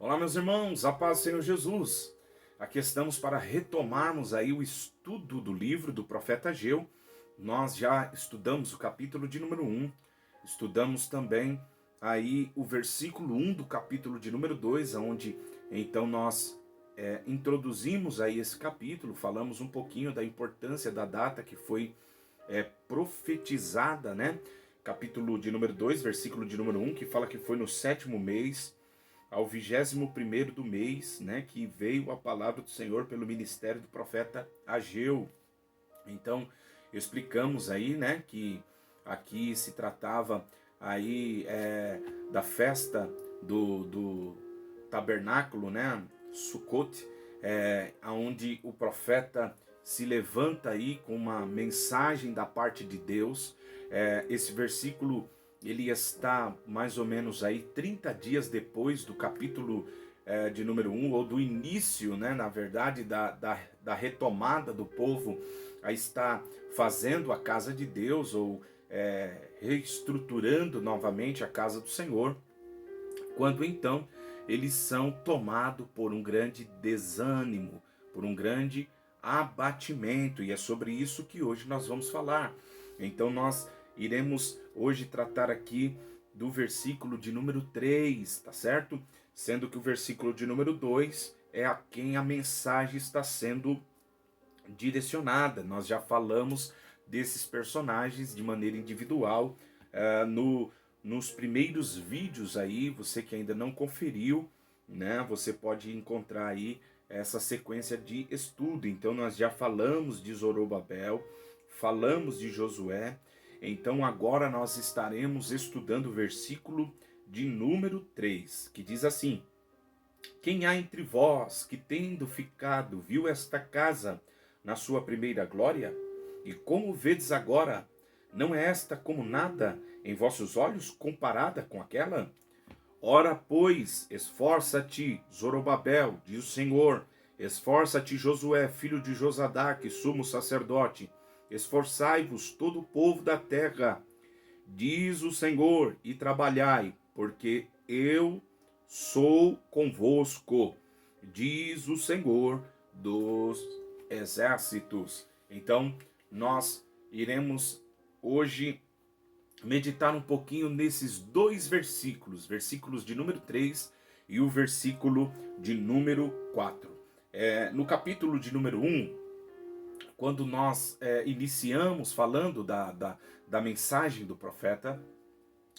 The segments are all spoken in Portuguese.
Olá, meus irmãos, a paz do Senhor Jesus. Aqui estamos para retomarmos aí o estudo do livro do profeta Ageu. Nós já estudamos o capítulo de número 1, estudamos também aí o versículo 1 do capítulo de número 2, onde então nós introduzimos aí esse capítulo, falamos um pouquinho da importância da data que foi profetizada, né? Capítulo de número 2, versículo de número 1, que fala que foi no 7º mês, ao 21º do mês, né, que veio a palavra do Senhor pelo ministério do profeta Ageu. Então, explicamos aí, né, que aqui se tratava aí da festa do tabernáculo, né, Sukkot, onde o profeta se levanta aí com uma mensagem da parte de Deus. Esse versículo ele está mais ou menos aí 30 dias depois do capítulo de número 1, ou do início, né, na verdade, da retomada do povo a estar fazendo a casa de Deus, ou reestruturando novamente a casa do Senhor, quando então eles são tomados por um grande desânimo, por um grande abatimento, e é sobre isso que hoje nós vamos falar. Então nós iremos hoje tratar aqui do versículo de número 3, tá certo? Sendo que o versículo de número 2 é a quem a mensagem está sendo direcionada. Nós já falamos desses personagens de maneira individual nos primeiros vídeos aí. Você que ainda não conferiu, né, você pode encontrar aí essa sequência de estudo. Então nós já falamos de Zorobabel, falamos de Josué. Então agora nós estaremos estudando o versículo de número 3, que diz assim: quem há entre vós que, tendo ficado, viu esta casa na sua primeira glória? E como vedes agora, não é esta como nada em vossos olhos comparada com aquela? Ora, pois, esforça-te, Zorobabel, diz o Senhor, esforça-te, Josué, filho de Josadaque, sumo sacerdote, esforçai-vos todo o povo da terra, diz o Senhor, e trabalhai, porque eu sou convosco, diz o Senhor dos exércitos. Então, nós iremos hoje meditar um pouquinho nesses dois versículos, versículos de número 3 e o versículo de número 4. No capítulo de número 1, quando nós iniciamos falando da mensagem do profeta,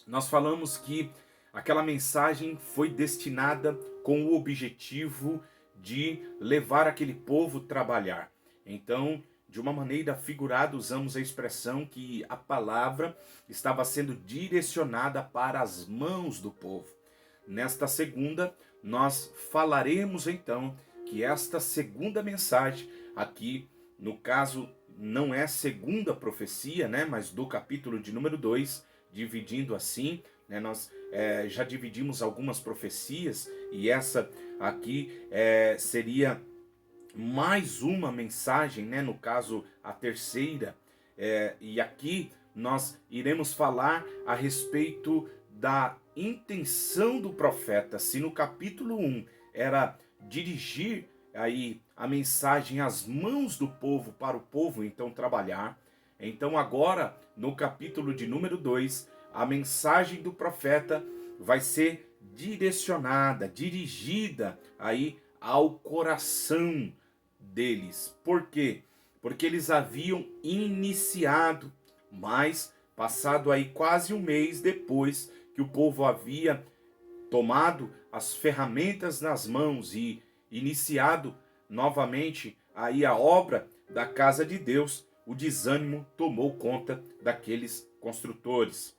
nós falamos que aquela mensagem foi destinada com o objetivo de levar aquele povo a trabalhar. Então, de uma maneira figurada, usamos a expressão que a palavra estava sendo direcionada para as mãos do povo. Nesta segunda, nós falaremos então que esta segunda mensagem aqui, no caso, não é a segunda profecia, né, mas do capítulo de número 2, dividindo assim, né, nós já dividimos algumas profecias, e essa aqui seria mais uma mensagem, né, no caso a terceira, e aqui nós iremos falar a respeito da intenção do profeta. Se no capítulo 1 era dirigir aí a mensagem às mãos do povo, para o povo então trabalhar, então agora no capítulo de número 2, a mensagem do profeta vai ser direcionada, dirigida aí ao coração deles. Por quê? Porque eles haviam iniciado, mas passado aí quase um mês depois que o povo havia tomado as ferramentas nas mãos e iniciado novamente aí a obra da casa de Deus, o desânimo tomou conta daqueles construtores.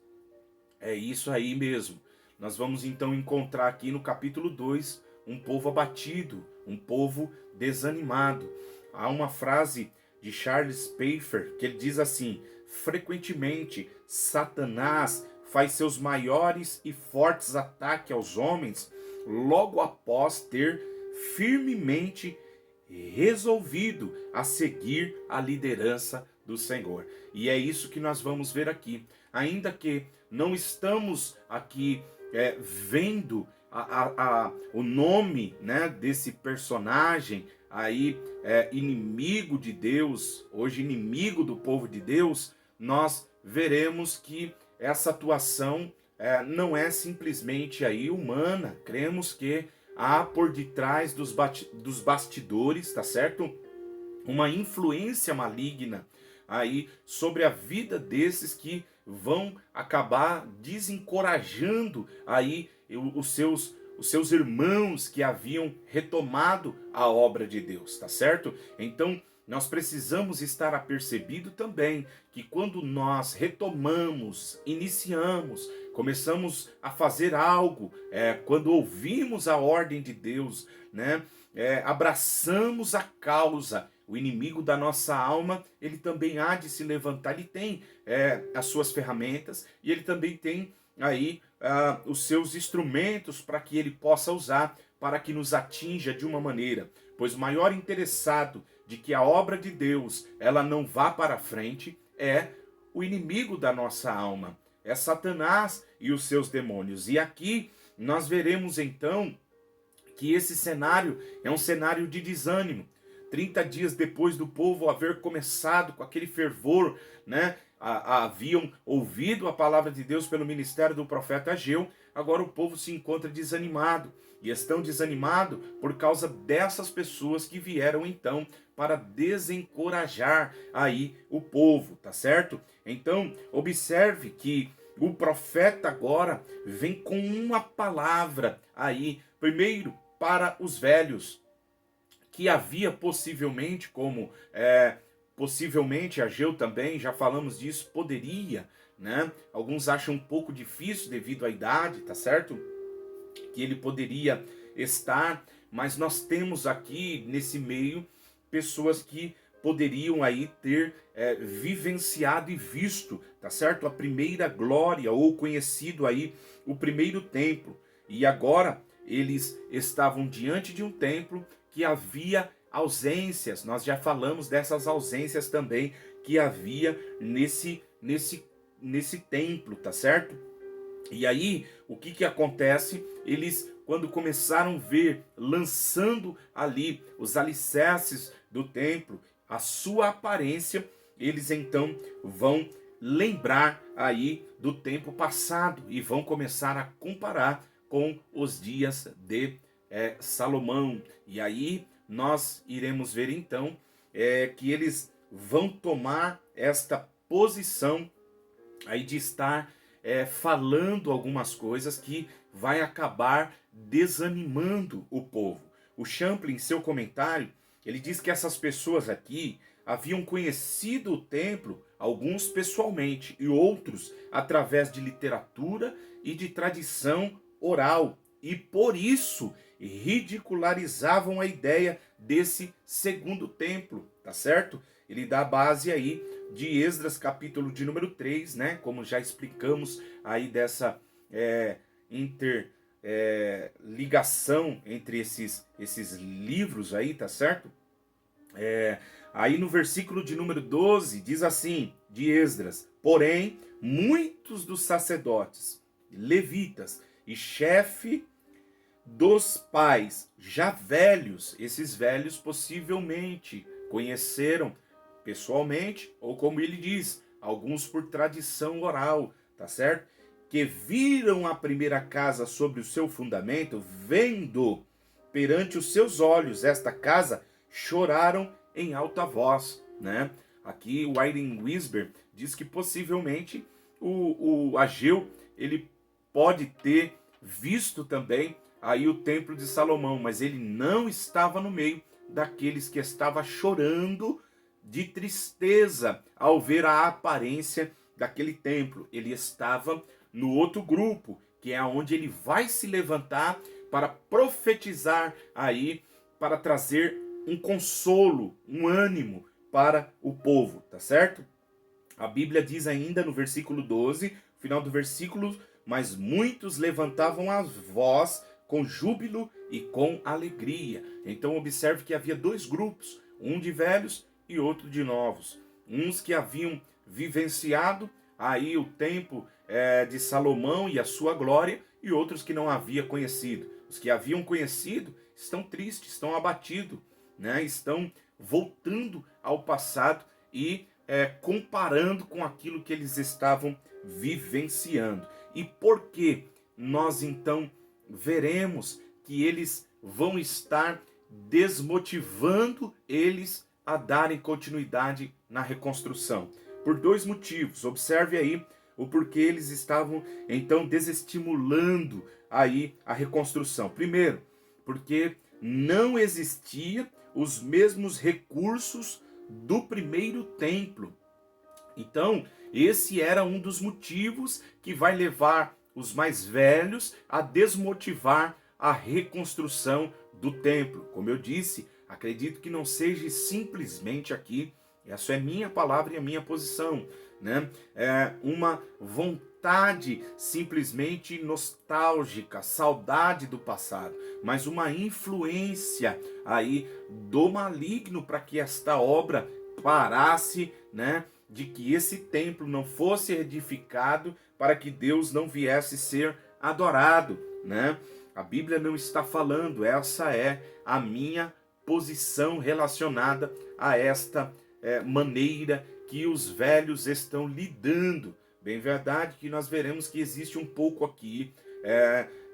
É isso aí mesmo. Nós vamos então encontrar aqui no capítulo 2 um povo abatido, um povo desanimado. Há uma frase de Charles Pfeffer que ele diz assim: frequentemente Satanás faz seus maiores e fortes ataques aos homens logo após ter firmemente resolvido a seguir a liderança do Senhor. E é isso que nós vamos ver aqui. Ainda que não estamos aqui vendo o nome, né, desse personagem aí, inimigo de Deus, hoje inimigo do povo de Deus, nós veremos que essa atuação não é simplesmente aí humana. Cremos que há por detrás dos bastidores, tá certo? Uma influência maligna aí sobre a vida desses que vão acabar desencorajando aí os seus irmãos que haviam retomado a obra de Deus, tá certo? Então, nós precisamos estar apercebido também que quando nós retomamos, iniciamos, começamos a fazer algo, quando ouvimos a ordem de Deus, né, abraçamos a causa, o inimigo da nossa alma, ele também há de se levantar, ele tem as suas ferramentas e ele também tem aí os seus instrumentos para que ele possa usar, para que nos atinja de uma maneira, pois o maior interessado de que a obra de Deus ela não vá para frente é o inimigo da nossa alma, é Satanás e os seus demônios. E aqui nós veremos então que esse cenário é um cenário de desânimo. 30 dias depois do povo haver começado com aquele fervor, né? Haviam ouvido a palavra de Deus pelo ministério do profeta Ageu, agora o povo se encontra desanimado. E estão desanimados por causa dessas pessoas que vieram então para desencorajar aí o povo, tá certo? Então, observe que o profeta agora vem com uma palavra aí, primeiro para os velhos, que havia possivelmente, possivelmente Ageu também, já falamos disso, poderia, né? Alguns acham um pouco difícil devido à idade, tá certo? Que ele poderia estar, mas nós temos aqui nesse meio pessoas que poderiam aí ter vivenciado e visto, tá certo? A primeira glória, ou conhecido aí o primeiro templo. E agora eles estavam diante de um templo que havia ausências. Nós já falamos dessas ausências também que havia nesse templo, tá certo? E aí, o que acontece? Eles, quando começaram a ver, lançando ali os alicerces do templo, a sua aparência, eles então vão lembrar aí do tempo passado e vão começar a comparar com os dias de Salomão. E aí nós iremos ver então que eles vão tomar esta posição aí de estar falando algumas coisas que vai acabar desanimando o povo. O Champlin, em seu comentário, ele diz que essas pessoas aqui haviam conhecido o templo, alguns pessoalmente e outros através de literatura e de tradição oral, e por isso ridicularizavam a ideia desse segundo templo, tá certo? Ele dá base aí de Esdras, capítulo de número 3, né? Como já explicamos aí dessa ligação entre esses livros aí, tá certo? Aí no versículo de número 12, diz assim, de Esdras: porém, muitos dos sacerdotes, levitas e chefe dos pais, já velhos, esses velhos possivelmente conheceram pessoalmente, ou como ele diz, alguns por tradição oral, tá certo? Que viram a primeira casa sobre o seu fundamento, vendo perante os seus olhos esta casa, choraram em alta voz, né? Aqui o Aiden Wisber diz que possivelmente o Ageu, ele pode ter visto também aí o templo de Salomão, mas ele não estava no meio daqueles que estava chorando de tristeza ao ver a aparência daquele templo. Ele estava no outro grupo, que é onde ele vai se levantar para profetizar aí, para trazer um consolo, um ânimo para o povo, tá certo? A Bíblia diz ainda no versículo 12, final do versículo: mas muitos levantavam a voz com júbilo e com alegria. Então observe que havia dois grupos, um de velhos e outro de novos. Uns que haviam vivenciado aí o tempo de Salomão e a sua glória, e outros que não havia conhecido. Os que haviam conhecido estão tristes, estão abatidos, né? Estão voltando ao passado e comparando com aquilo que eles estavam vivenciando. E por que nós então veremos que eles vão estar desmotivando eles a darem continuidade na reconstrução? Por dois motivos. Observe aí o porquê eles estavam então desestimulando aí a reconstrução. Primeiro, porque não existia os mesmos recursos do primeiro templo. Então, esse era um dos motivos que vai levar os mais velhos a desmotivar a reconstrução do templo. Como eu disse, acredito que não seja simplesmente aqui, essa é minha palavra e a minha posição, né? É uma vontade simplesmente nostálgica, saudade do passado, mas uma influência aí do maligno para que esta obra parasse, né? De que esse templo não fosse edificado para que Deus não viesse ser adorado, né? A Bíblia não está falando, essa é a minha posição relacionada a esta maneira que os velhos estão lidando. Bem verdade que nós veremos que existe um pouco aqui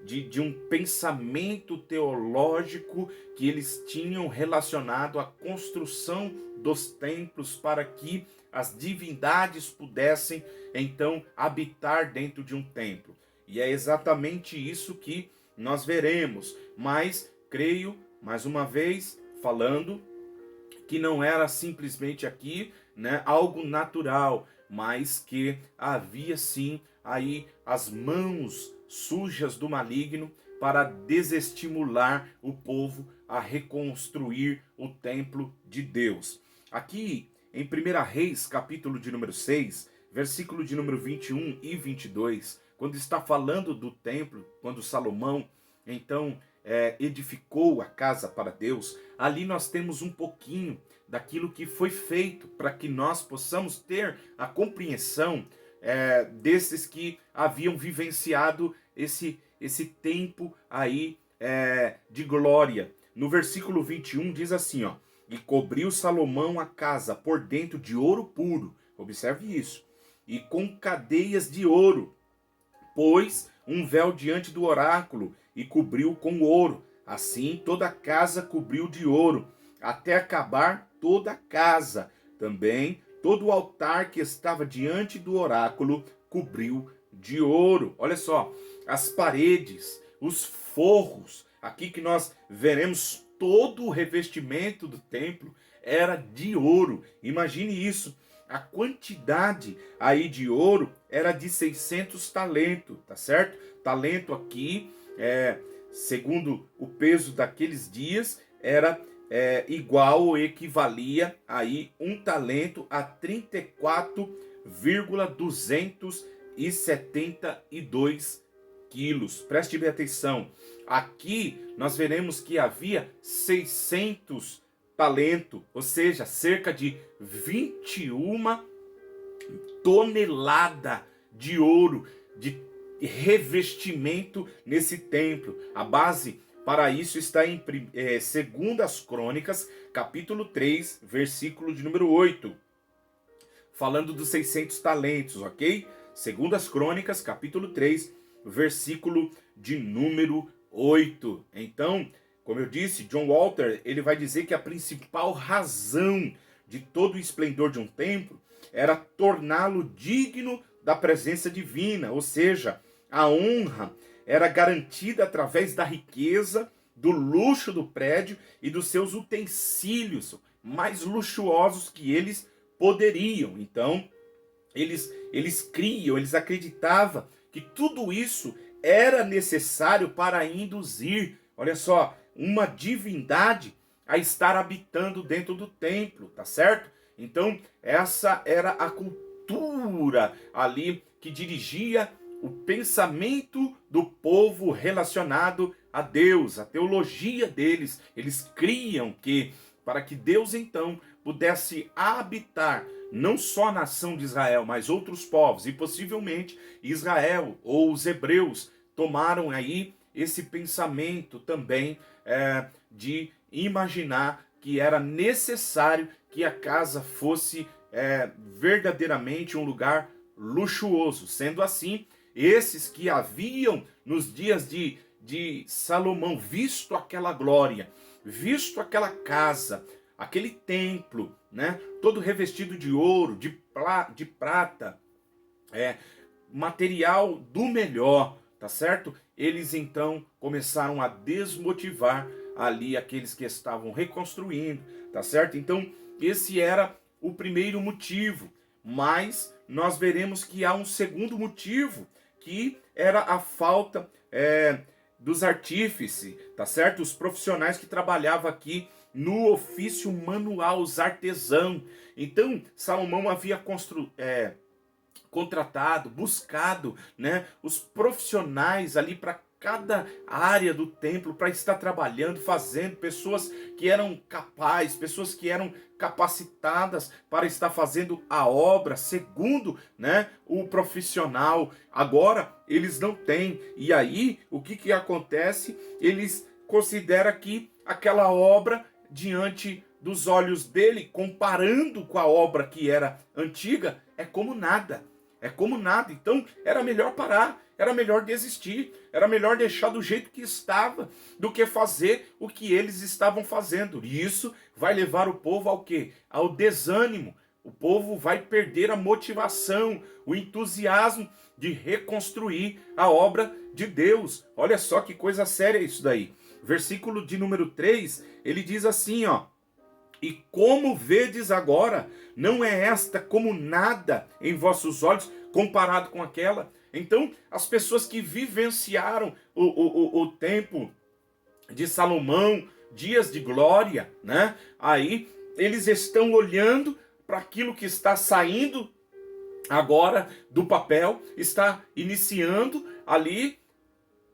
de um pensamento teológico que eles tinham relacionado à construção dos templos para que as divindades pudessem então habitar dentro de um templo. E é exatamente isso que nós veremos, mas creio, mais uma vez, falando que não era simplesmente aqui, né, algo natural, mas que havia sim aí as mãos sujas do maligno para desestimular o povo a reconstruir o templo de Deus. Aqui em 1 Reis, capítulo de número 6, versículo de número 21 e 22, quando está falando do templo, quando Salomão então edificou a casa para Deus, ali nós temos um pouquinho daquilo que foi feito para que nós possamos ter a compreensão desses que haviam vivenciado esse tempo aí de glória. No versículo 21 diz assim, ó: e cobriu Salomão a casa por dentro de ouro puro, observe isso, e com cadeias de ouro, pôs um véu diante do oráculo e cobriu com ouro. Assim toda a casa cobriu de ouro, até acabar toda a casa. Também todo o altar que estava diante do oráculo cobriu de ouro. Olha só, as paredes, os forros, aqui que nós veremos todo o revestimento do templo era de ouro. Imagine isso. A quantidade aí de ouro era de 600 talentos, tá certo? Talento aqui, segundo o peso daqueles dias, era igual ou equivalia aí um talento a 34,272 quilos. Preste bem atenção. Aqui nós veremos que havia 600 talentos, ou seja, cerca de 21 toneladas de ouro, de revestimento nesse templo. A base para isso está em 2 Crônicas, capítulo 3, versículo de número 8. Falando dos 600 talentos, ok? 2 Crônicas, capítulo 3, versículo de número 8. Então, como eu disse, John Walter, ele vai dizer que a principal razão de todo o esplendor de um templo era torná-lo digno da presença divina, ou seja, a honra era garantida através da riqueza, do luxo do prédio e dos seus utensílios mais luxuosos que eles poderiam. Então, eles criam, eles acreditavam que tudo isso era necessário para induzir, olha só, uma divindade a estar habitando dentro do templo, tá certo? Então, essa era a cultura ali que dirigia o pensamento do povo relacionado a Deus, a teologia deles. Eles criam que, para que Deus então pudesse habitar não só a nação de Israel, mas outros povos, e possivelmente Israel ou os hebreus tomaram aí esse pensamento também de imaginar que era necessário que a casa fosse verdadeiramente um lugar luxuoso. Sendo assim, esses que haviam nos dias de Salomão visto aquela glória, visto aquela casa, aquele templo, né, todo revestido de ouro, de prata, material do melhor, tá certo? Eles então começaram a desmotivar ali aqueles que estavam reconstruindo, tá certo? Então, esse era o primeiro motivo, mas nós veremos que há um segundo motivo, que era a falta dos artífices, tá certo? Os profissionais que trabalhavam aqui no ofício manual, os artesãos. Então, Salomão havia contratado, buscado, né, os profissionais ali para cada área do templo, para estar trabalhando, fazendo, pessoas que eram capazes, pessoas que eram capacitadas para estar fazendo a obra segundo, né, o profissional. Agora eles não têm. E aí o que acontece? Eles consideram que aquela obra, diante dos olhos dele, comparando com a obra que era antiga, é como nada. É como nada. Então era melhor parar, era melhor desistir, era melhor deixar do jeito que estava, do que fazer o que eles estavam fazendo. E isso vai levar o povo ao quê? Ao desânimo. O povo vai perder a motivação, o entusiasmo de reconstruir a obra de Deus. Olha só que coisa séria isso daí. Versículo de número 3, ele diz assim, ó: e como vedes agora, não é esta como nada em vossos olhos comparado com aquela? Então, as pessoas que vivenciaram o tempo de Salomão, dias de glória, né? Aí eles estão olhando para aquilo que está saindo agora do papel, está iniciando ali.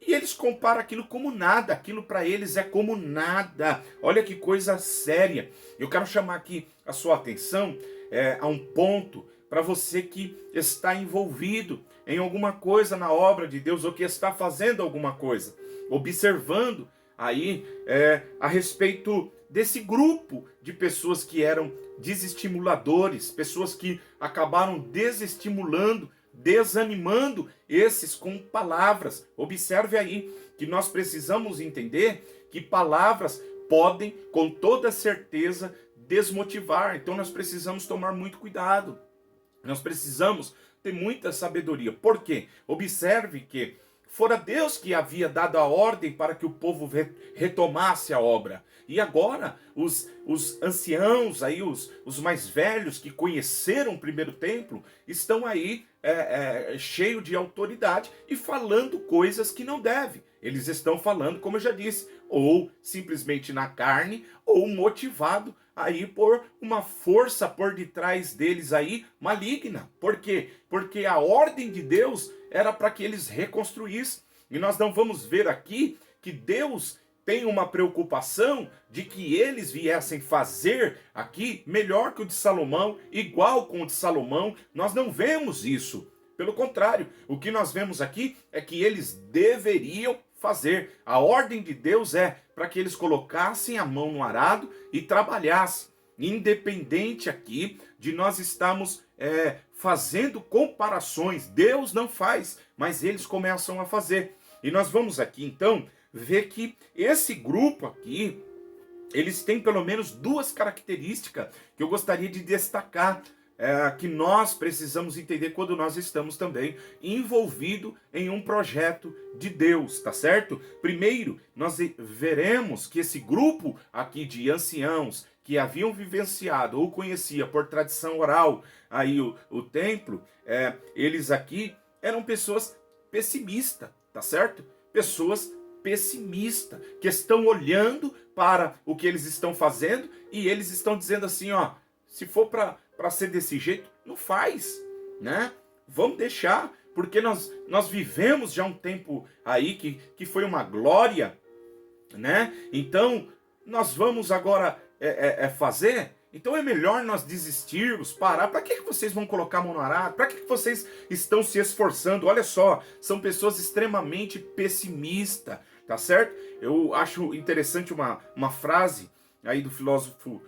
E eles comparam aquilo como nada, aquilo para eles é como nada. Olha que coisa séria. Eu quero chamar aqui a sua atenção a um ponto para você que está envolvido em alguma coisa na obra de Deus, ou que está fazendo alguma coisa, observando aí a respeito desse grupo de pessoas que eram desestimuladores, pessoas que acabaram desestimulando, desanimando esses com palavras. Observe aí que nós precisamos entender que palavras podem, com toda certeza, desmotivar. Então nós precisamos tomar muito cuidado. Nós precisamos ter muita sabedoria. Por quê? Observe que fora Deus que havia dado a ordem para que o povo retomasse a obra. E agora os anciãos, aí, os mais velhos que conheceram o primeiro templo, estão aí cheios de autoridade e falando coisas que não devem. Eles estão falando, como eu já disse, ou simplesmente na carne, ou motivado aí por uma força por detrás deles aí maligna. Por quê? Porque a ordem de Deus era para que eles reconstruíssem. E nós não vamos ver aqui que Deus tem uma preocupação de que eles viessem fazer aqui melhor que o de Salomão, igual com o de Salomão. Nós não vemos isso. Pelo contrário, o que nós vemos aqui é que eles deveriam fazer. A ordem de Deus é para que eles colocassem a mão no arado e trabalhassem. Independente aqui de nós estarmos fazendo comparações. Deus não faz, mas eles começam a fazer. E nós vamos aqui então ver que esse grupo aqui, eles têm pelo menos duas características que eu gostaria de destacar, que nós precisamos entender quando nós estamos também envolvidos em um projeto de Deus, tá certo? Primeiro, nós veremos que esse grupo aqui de anciãos que haviam vivenciado ou conhecia por tradição oral aí o templo, eles aqui eram pessoas pessimistas, tá certo? Pessoas pessimistas, que estão olhando para o que eles estão fazendo e eles estão dizendo assim, ó, se for para ser desse jeito, não faz, né? Vamos deixar, porque nós vivemos já um tempo aí que foi uma glória, né? Então, nós vamos agora fazer. Então é melhor nós desistirmos, parar. Para que vocês vão colocar a mão no arado? Para que vocês estão se esforçando? Olha só, são pessoas extremamente pessimistas, tá certo? Eu acho interessante uma frase aí do filósofo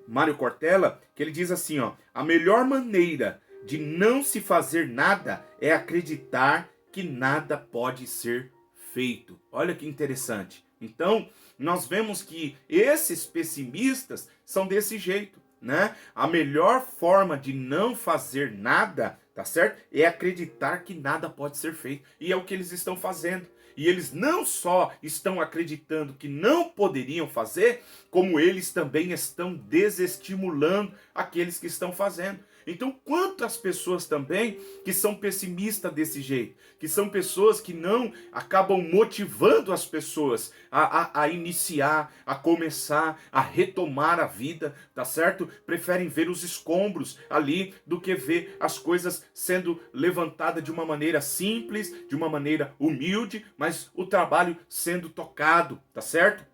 Mário Cortella, que ele diz assim, ó: a melhor maneira de não se fazer nada é acreditar que nada pode ser feito. Olha que interessante. Então, nós vemos que esses pessimistas são desse jeito, né? A melhor forma de não fazer nada, tá certo? É acreditar que nada pode ser feito. E é o que eles estão fazendo. E eles não só estão acreditando que não poderiam fazer, como eles também estão desestimulando aqueles que estão fazendo. Então, quantas pessoas também que são pessimistas desse jeito, que são pessoas que não acabam motivando as pessoas a iniciar, a começar, a retomar a vida, tá certo? Preferem ver os escombros ali do que ver as coisas sendo levantadas de uma maneira simples, de uma maneira humilde, mas o trabalho sendo tocado, tá certo?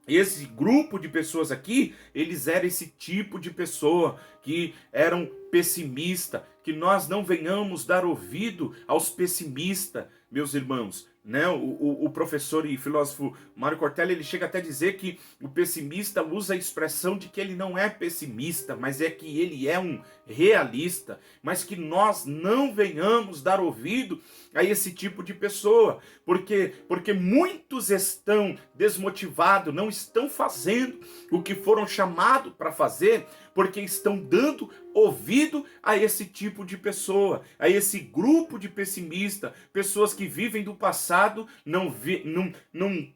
Esse grupo de pessoas aqui, eles eram esse tipo de pessoa que eram pessimistas, que nós não venhamos dar ouvido aos pessimistas, meus irmãos. Né? O professor e filósofo Mário Cortella, ele chega até a dizer que o pessimista usa a expressão de que ele não é pessimista, mas é que ele é um realista, mas que nós não venhamos dar ouvido a esse tipo de pessoa, porque muitos estão desmotivados, não estão fazendo o que foram chamados para fazer, porque estão dando ouvido a esse tipo de pessoa, a esse grupo de pessimistas, pessoas que vivem do passado, não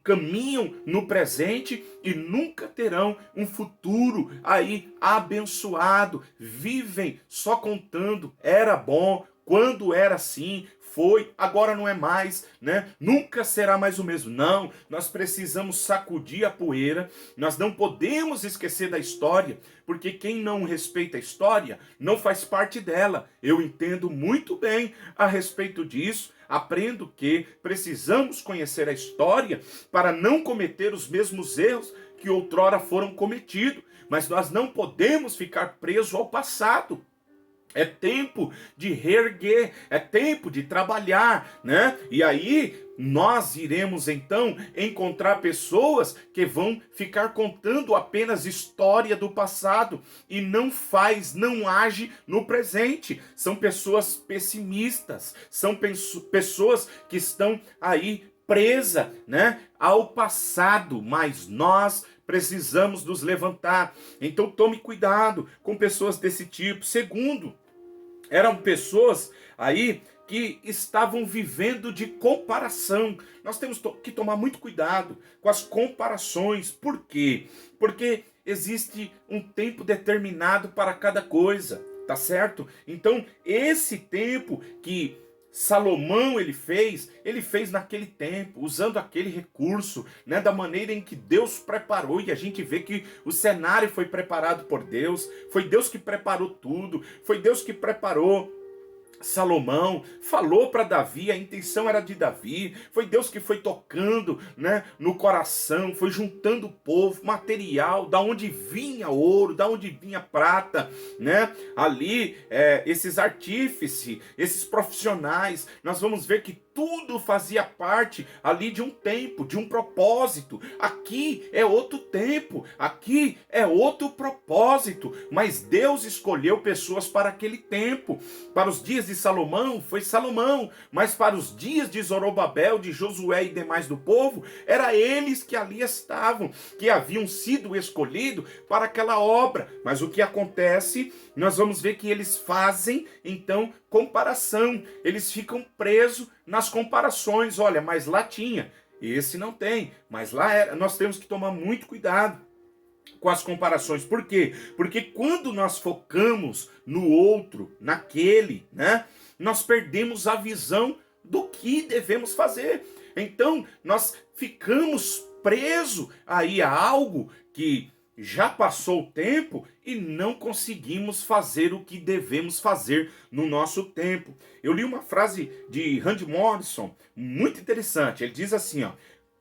caminham no presente e nunca terão um futuro aí abençoado, vivem só contando, era bom, quando era assim, foi, agora não é mais, né? Nunca será mais o mesmo. Não, nós precisamos sacudir a poeira, nós não podemos esquecer da história, porque quem não respeita a história não faz parte dela. Eu entendo muito bem a respeito disso, aprendo que precisamos conhecer a história para não cometer os mesmos erros que outrora foram cometidos, mas nós não podemos ficar presos ao passado. É tempo de reerguer, é tempo de trabalhar, né? E aí nós iremos então encontrar pessoas que vão ficar contando apenas história do passado e não age no presente. São pessoas pessimistas, são pessoas que estão aí presas, né, ao passado, mas nós precisamos nos levantar. Então tome cuidado com pessoas desse tipo. Segundo, eram pessoas aí que estavam vivendo de comparação. Nós temos que tomar muito cuidado com as comparações. Por quê? Porque existe um tempo determinado para cada coisa, tá certo? Então, esse tempo que Salomão ele fez naquele tempo, usando aquele recurso, né, da maneira em que Deus preparou, e a gente vê que o cenário foi preparado por Deus, foi Deus que preparou tudo, foi Deus que preparou Salomão, falou para Davi, a intenção era de Davi, foi Deus que foi tocando, né, no coração, foi juntando o povo, material, da onde vinha ouro, da onde vinha prata, né, ali, esses artífices, esses profissionais, nós vamos ver que tudo fazia parte ali de um tempo, de um propósito. Aqui é outro tempo, aqui é outro propósito, mas Deus escolheu pessoas para aquele tempo. Para os dias de Salomão, foi Salomão, mas para os dias de Zorobabel, de Josué e demais do povo, era eles que ali estavam, que haviam sido escolhidos para aquela obra. Mas o que acontece, nós vamos ver que eles fazem, então, comparação, eles ficam presos nas comparações. Olha, mas lá tinha, esse não tem, mas lá era. Nós temos que tomar muito cuidado com as comparações. Por quê? Porque quando nós focamos no outro, naquele, né, nós perdemos a visão do que devemos fazer. Então, nós ficamos presos aí a algo que já passou o tempo e não conseguimos fazer o que devemos fazer no nosso tempo. Eu li uma frase de Randy Morrison, muito interessante. Ele diz assim, ó: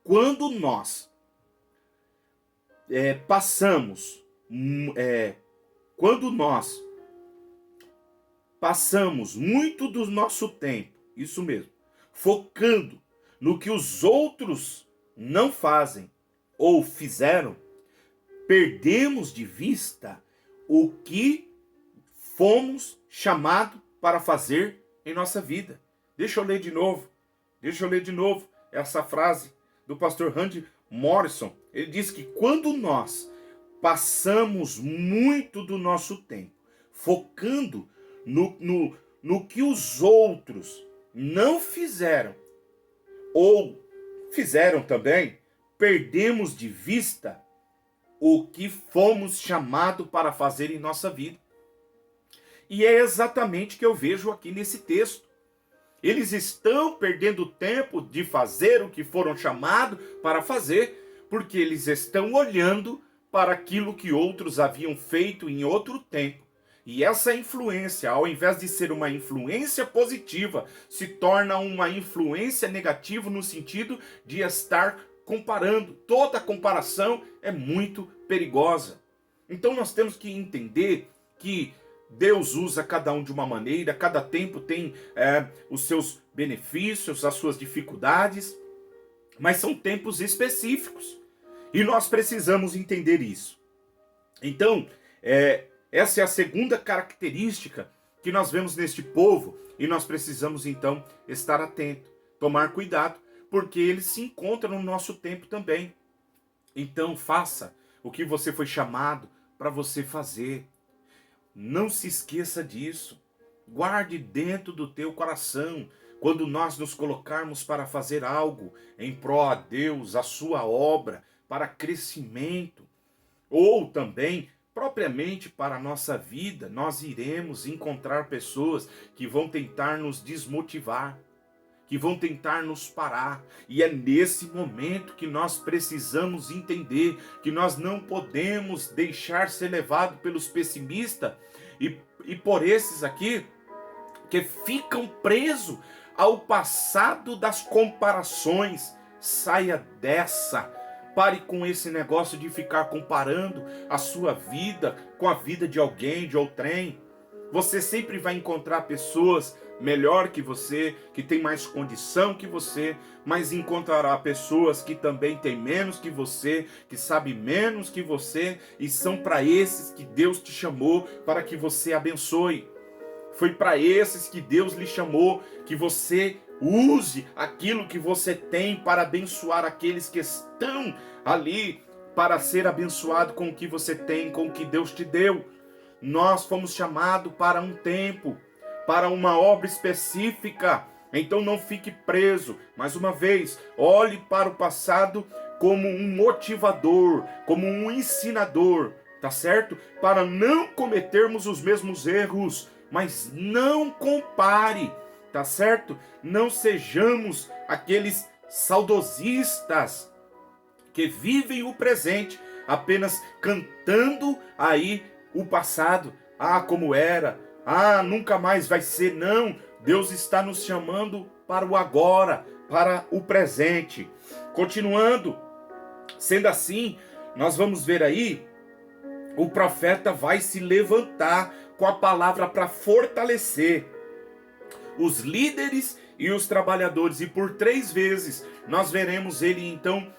quando nós passamos quando nós passamos muito do nosso tempo, isso mesmo, focando no que os outros não fazem ou fizeram, perdemos de vista o que fomos chamados para fazer em nossa vida. Deixa eu ler de novo essa frase do pastor Randy Morrison. Ele diz que quando nós passamos muito do nosso tempo focando no que os outros não fizeram ou fizeram também, perdemos de vista o que fomos chamados para fazer em nossa vida. E é exatamente o que eu vejo aqui nesse texto. Eles estão perdendo tempo de fazer o que foram chamados para fazer, porque eles estão olhando para aquilo que outros haviam feito em outro tempo. E essa influência, ao invés de ser uma influência positiva, se torna uma influência negativa no sentido de estar comparando. Toda comparação é muito perigosa. Então nós temos que entender que Deus usa cada um de uma maneira, cada tempo tem os seus benefícios, as suas dificuldades, mas são tempos específicos. E nós precisamos entender isso. Então, essa é a segunda característica que nós vemos neste povo, e nós precisamos então estar atento, tomar cuidado, porque eles se encontram no nosso tempo também. Então faça o que você foi chamado para você fazer. Não se esqueça disso. Guarde dentro do teu coração. Quando nós nos colocarmos para fazer algo em prol a Deus, a sua obra, para crescimento, ou também propriamente para a nossa vida, nós iremos encontrar pessoas que vão tentar nos desmotivar, que vão tentar nos parar. E é nesse momento que nós precisamos entender que nós não podemos deixar ser levado pelos pessimistas e por esses aqui que ficam presos ao passado das comparações. Saia dessa. Pare com esse negócio de ficar comparando a sua vida com a vida de alguém, de outrem. Você sempre vai encontrar pessoas melhor que você, que tem mais condição que você, mas encontrará pessoas que também têm menos que você, que sabem menos que você, e são para esses que Deus te chamou para que você abençoe. Foi para esses que Deus lhe chamou, que você use aquilo que você tem para abençoar aqueles que estão ali, para ser abençoado com o que você tem, com o que Deus te deu. Nós fomos chamados para um tempo, para uma obra específica. Então não fique preso. Mais uma vez, olhe para o passado como um motivador, como um ensinador, tá certo? Para não cometermos os mesmos erros, mas não compare, tá certo? Não sejamos aqueles saudosistas que vivem o presente, apenas cantando aí o passado. Ah, como era. Ah, nunca mais vai ser. Não, Deus está nos chamando para o agora, para o presente. Continuando, sendo assim, nós vamos ver aí, o profeta vai se levantar com a palavra para fortalecer os líderes e os trabalhadores. E por 3 vezes nós veremos ele então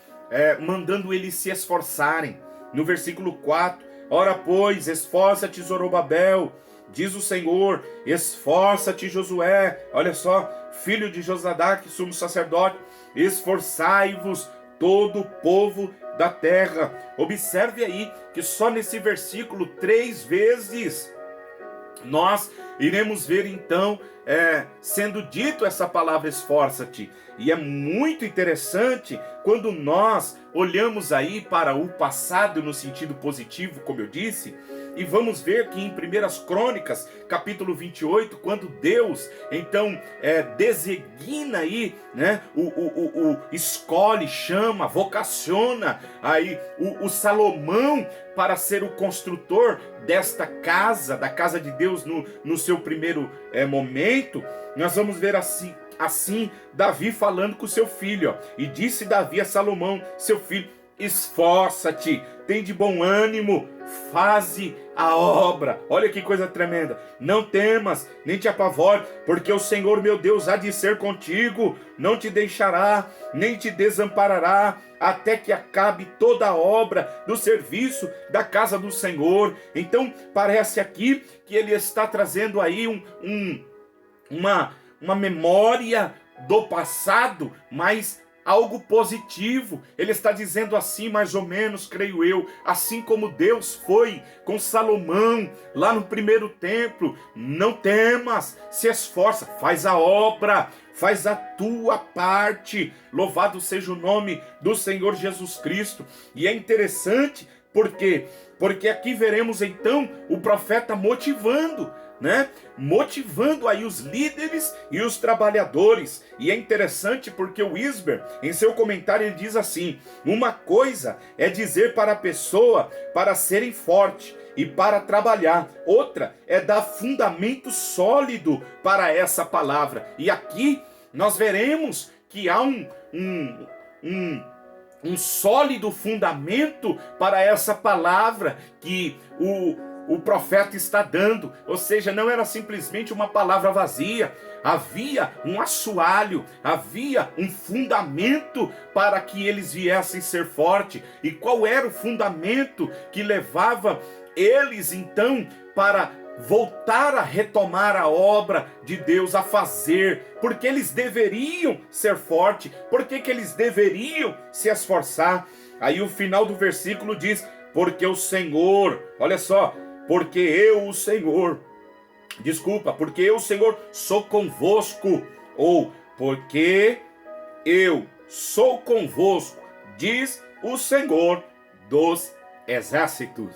mandando eles se esforçarem. No versículo 4, ora pois, esforça-te Zorobabel, diz o Senhor, esforça-te Josué, olha só, filho de Josadaque, sumo sacerdote, esforçai-vos todo o povo da terra. Observe aí que só nesse versículo 3 vezes nós iremos ver então sendo dito essa palavra esforça-te. E é muito interessante quando nós olhamos aí para o passado no sentido positivo, como eu disse, e vamos ver que em 1 Crônicas, capítulo 28, quando Deus então designa aí, né, escolhe, chama, vocaciona aí o Salomão para ser o construtor desta casa, da casa de Deus no seu primeiro momento, nós vamos ver assim Davi falando com seu filho, ó, e disse Davi a Salomão, seu filho, esforça-te, tem de bom ânimo, faze a obra. Olha que coisa tremenda. Não temas, nem te apavore, porque o Senhor meu Deus há de ser contigo, não te deixará, nem te desamparará, até que acabe toda a obra do serviço da casa do Senhor. Então parece aqui que ele está trazendo aí uma memória do passado, mas algo positivo. Ele está dizendo assim, mais ou menos, creio eu, assim como Deus foi com Salomão lá no primeiro templo: não temas, se esforça, faz a obra, faz a tua parte. Louvado seja o nome do Senhor Jesus Cristo. E é interessante porque aqui veremos então o profeta motivando, né? Motivando aí os líderes e os trabalhadores. E é interessante porque o Wisber, em seu comentário, ele diz assim: uma coisa é dizer para a pessoa para serem forte e para trabalhar, outra é dar fundamento sólido para essa palavra. E aqui nós veremos que há um sólido fundamento para essa palavra que o profeta está dando. Ou seja, não era simplesmente uma palavra vazia, havia um assoalho, havia um fundamento para que eles viessem ser fortes. E qual era o fundamento que levava eles então para voltar a retomar a obra de Deus, a fazer? Porque eles deveriam ser fortes, porque que eles deveriam se esforçar. Aí o final do versículo diz: porque o Senhor, olha só, porque eu, o Senhor sou convosco, ou porque eu sou convosco, diz o Senhor dos exércitos.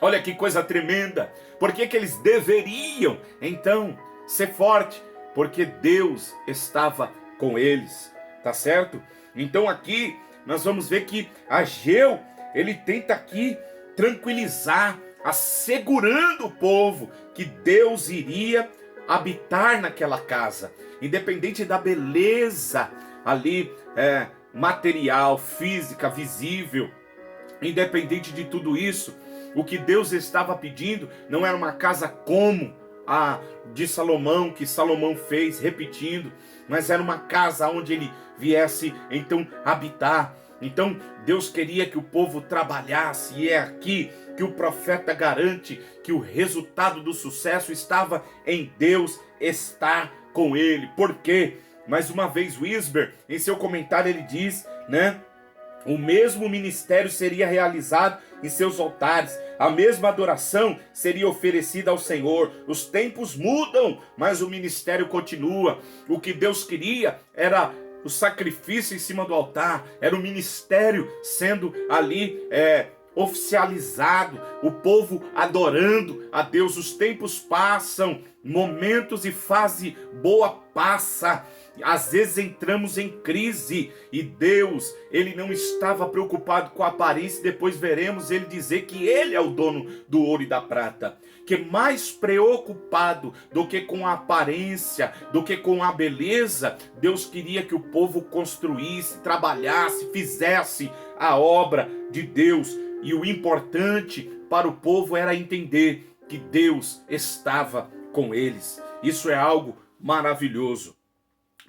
Olha que coisa tremenda. Por que eles deveriam então ser fortes? Porque Deus estava com eles, tá certo? Então aqui nós vamos ver que Ageu, ele tenta aqui tranquilizar, assegurando o povo que Deus iria habitar naquela casa, independente da beleza ali material, física, visível. Independente de tudo isso, o que Deus estava pedindo não era uma casa como a de Salomão, que Salomão fez, repetindo, mas era uma casa onde ele viesse então habitar. Então Deus queria que o povo trabalhasse, e é aqui que o profeta garante que o resultado do sucesso estava em Deus estar com ele. Por quê? Mais uma vez, Wisber, em seu comentário, ele diz, né? O mesmo ministério seria realizado em seus altares, a mesma adoração seria oferecida ao Senhor. Os tempos mudam, mas o ministério continua. O que Deus queria era o sacrifício em cima do altar, era o ministério sendo ali oficializado, o povo adorando a Deus. Os tempos passam, momentos e fase boa passa. Às vezes entramos em crise e Deus, ele não estava preocupado com a aparência. Depois veremos ele dizer que ele é o dono do ouro e da prata, que mais preocupado do que com a aparência, do que com a beleza, Deus queria que o povo construísse, trabalhasse, fizesse a obra de Deus. E o importante para o povo era entender que Deus estava com eles. Isso é algo maravilhoso.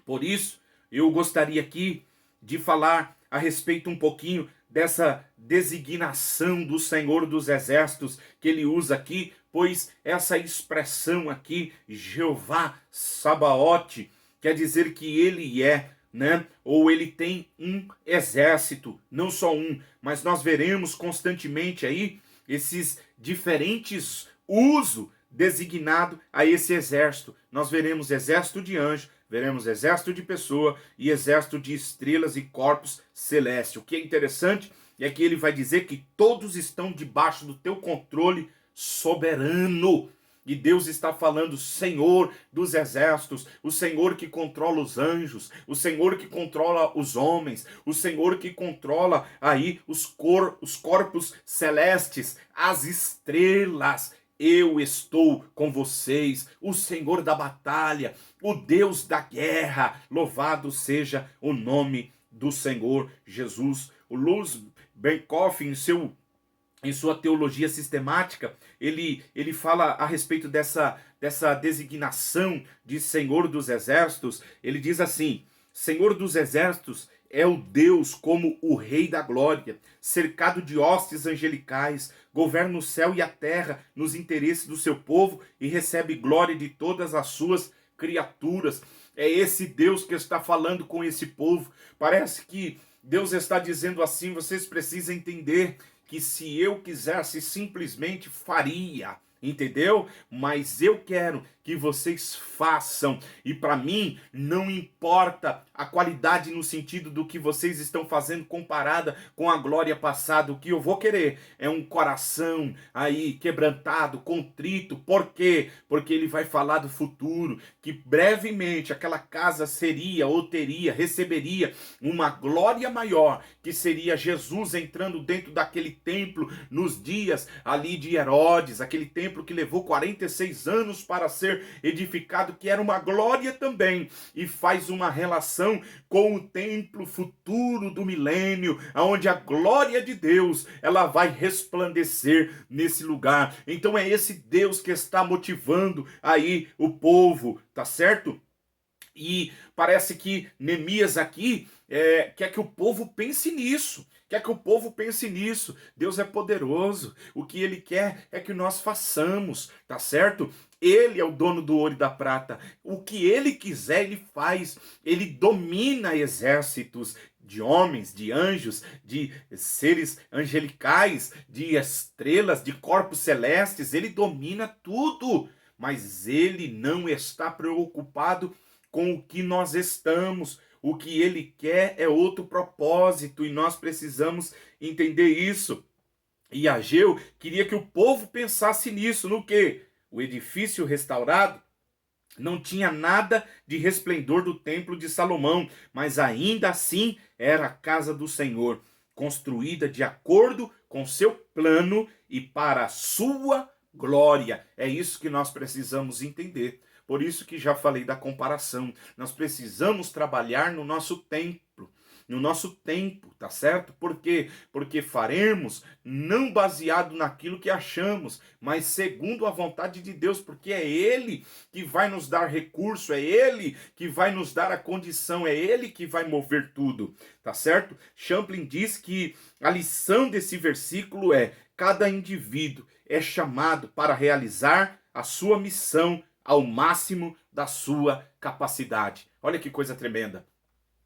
Por isso, eu gostaria aqui de falar a respeito um pouquinho dessa designação do Senhor dos Exércitos que ele usa aqui, pois essa expressão aqui, Jeová Sabaote, quer dizer que ele é, né? Ou ele tem um exército, não só um, mas nós veremos constantemente aí esses diferentes usos designado a esse exército. Nós veremos exército de anjo, veremos exército de pessoa e exército de estrelas e corpos celestes. O que é interessante é que ele vai dizer que todos estão debaixo do teu controle soberano. E Deus está falando, Senhor dos exércitos, o Senhor que controla os anjos, o Senhor que controla os homens, o Senhor que controla aí os corpos celestes, as estrelas. Eu estou com vocês, o Senhor da batalha, o Deus da guerra. Louvado seja o nome do Senhor Jesus, o Luz Benkoff, em sua teologia sistemática, ele fala a respeito dessa designação de Senhor dos Exércitos. Ele diz assim: Senhor dos Exércitos é o Deus como o Rei da Glória, cercado de hostes angelicais, governa o céu e a terra nos interesses do seu povo e recebe glória de todas as suas criaturas. É esse Deus que está falando com esse povo. Parece que Deus está dizendo assim: vocês precisam entender que se eu quisesse, simplesmente faria, entendeu? Mas eu quero que vocês façam, e para mim não importa a qualidade no sentido do que vocês estão fazendo comparada com a glória passada. O que eu vou querer é um coração aí quebrantado, contrito. Por quê? Porque ele vai falar do futuro, que brevemente aquela casa seria ou receberia uma glória maior, que seria Jesus entrando dentro daquele templo nos dias ali de Herodes, aquele templo que levou 46 anos para ser edificado, que era uma glória também, e faz uma relação com o templo futuro do milênio, onde a glória de Deus ela vai resplandecer nesse lugar. Então é esse Deus que está motivando aí o povo, tá certo? E parece que Neemias aqui quer que o povo pense nisso. Quer que o povo pense nisso. Deus é poderoso. O que ele quer é que nós façamos, tá certo? Ele é o dono do ouro e da prata. O que ele quiser, ele faz. Ele domina exércitos de homens, de anjos, de seres angelicais, de estrelas, de corpos celestes. Ele domina tudo. Mas ele não está preocupado com o que nós estamos. O que ele quer é outro propósito e nós precisamos entender isso. E Ageu queria que o povo pensasse nisso, no quê? O edifício restaurado não tinha nada de resplendor do templo de Salomão, mas ainda assim era a casa do Senhor, construída de acordo com seu plano e para a sua glória. É isso que nós precisamos entender. Por isso que já falei da comparação. Nós precisamos trabalhar no nosso templo, no nosso tempo, tá certo? Por quê? Porque faremos não baseado naquilo que achamos, mas segundo a vontade de Deus, porque é Ele que vai nos dar recurso, é Ele que vai nos dar a condição, é Ele que vai mover tudo, tá certo? Champlin diz que a lição desse versículo é: cada indivíduo é chamado para realizar a sua missão ao máximo da sua capacidade. Olha que coisa tremenda.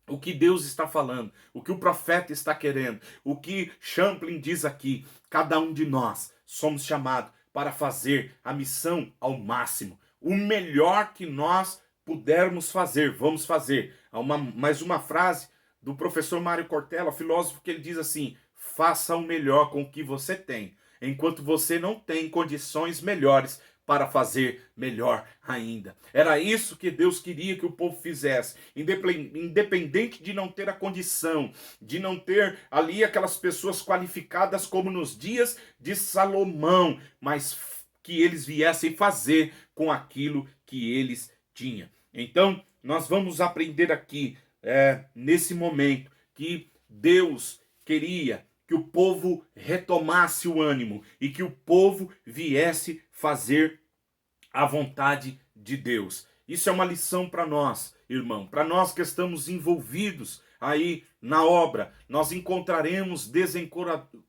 O que Deus está falando, o que o profeta está querendo, o que Champlin diz aqui, cada um de nós somos chamados para fazer a missão ao máximo. O melhor que nós pudermos fazer, vamos fazer. Há mais uma frase do professor Mário Cortella, filósofo, que ele diz assim: faça o melhor com o que você tem, enquanto você não tem condições melhores para fazer melhor ainda. Era isso que Deus queria que o povo fizesse, independente de não ter a condição, de não ter ali aquelas pessoas qualificadas como nos dias de Salomão, mas que eles viessem fazer com aquilo que eles tinham. Então, nós vamos aprender aqui, nesse momento, que Deus queria que o povo retomasse o ânimo e que o povo viesse fazer a vontade de Deus. Isso é uma lição para nós, irmão, para nós que estamos envolvidos aí na obra. Nós encontraremos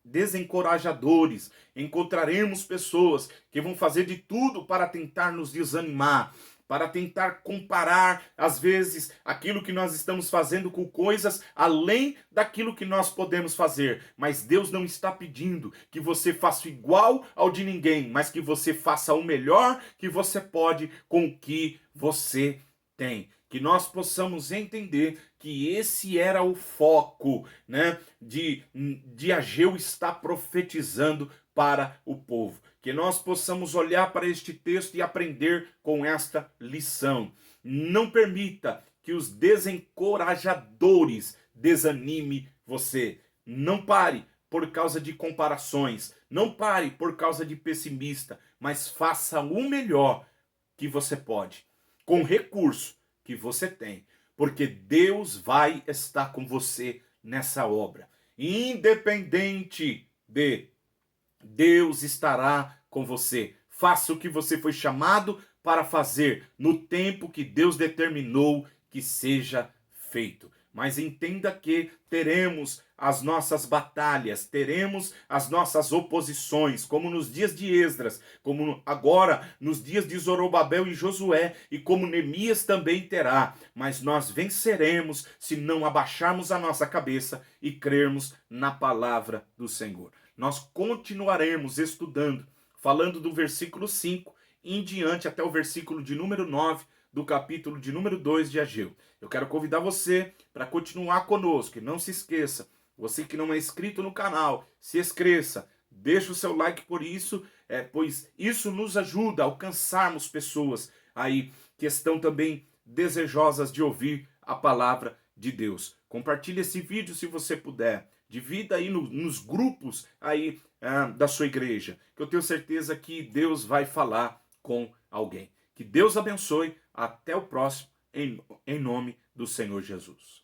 desencorajadores, encontraremos pessoas que vão fazer de tudo para tentar nos desanimar, para tentar comparar, às vezes, aquilo que nós estamos fazendo com coisas além daquilo que nós podemos fazer. Mas Deus não está pedindo que você faça igual ao de ninguém, mas que você faça o melhor que você pode com o que você tem. Que nós possamos entender que esse era o foco, né, de Ageu estar profetizando para o povo. Que nós possamos olhar para este texto e aprender com esta lição. Não permita que os desencorajadores desanime você. Não pare por causa de comparações. Não pare por causa de pessimista. Mas faça o melhor que você pode, com o recurso que você tem. Porque Deus vai estar com você nessa obra. independente de, Deus estará com você. Faça o que você foi chamado para fazer no tempo que Deus determinou que seja feito. Mas entenda que teremos as nossas batalhas, teremos as nossas oposições, como nos dias de Esdras, como agora nos dias de Zorobabel e Josué, e como Neemias também terá. Mas nós venceremos se não abaixarmos a nossa cabeça e crermos na palavra do Senhor. Nós continuaremos estudando, falando do versículo 5 em diante até o versículo de número 9 do capítulo de número 2 de Ageu. Eu quero convidar você para continuar conosco e não se esqueça, você que não é inscrito no canal, se inscreva, deixa o seu like por isso, pois isso nos ajuda a alcançarmos pessoas aí que estão também desejosas de ouvir a palavra de Deus. Compartilhe esse vídeo se você puder. Divida aí nos grupos aí da sua igreja, que eu tenho certeza que Deus vai falar com alguém. Que Deus abençoe. Até o próximo, em nome do Senhor Jesus.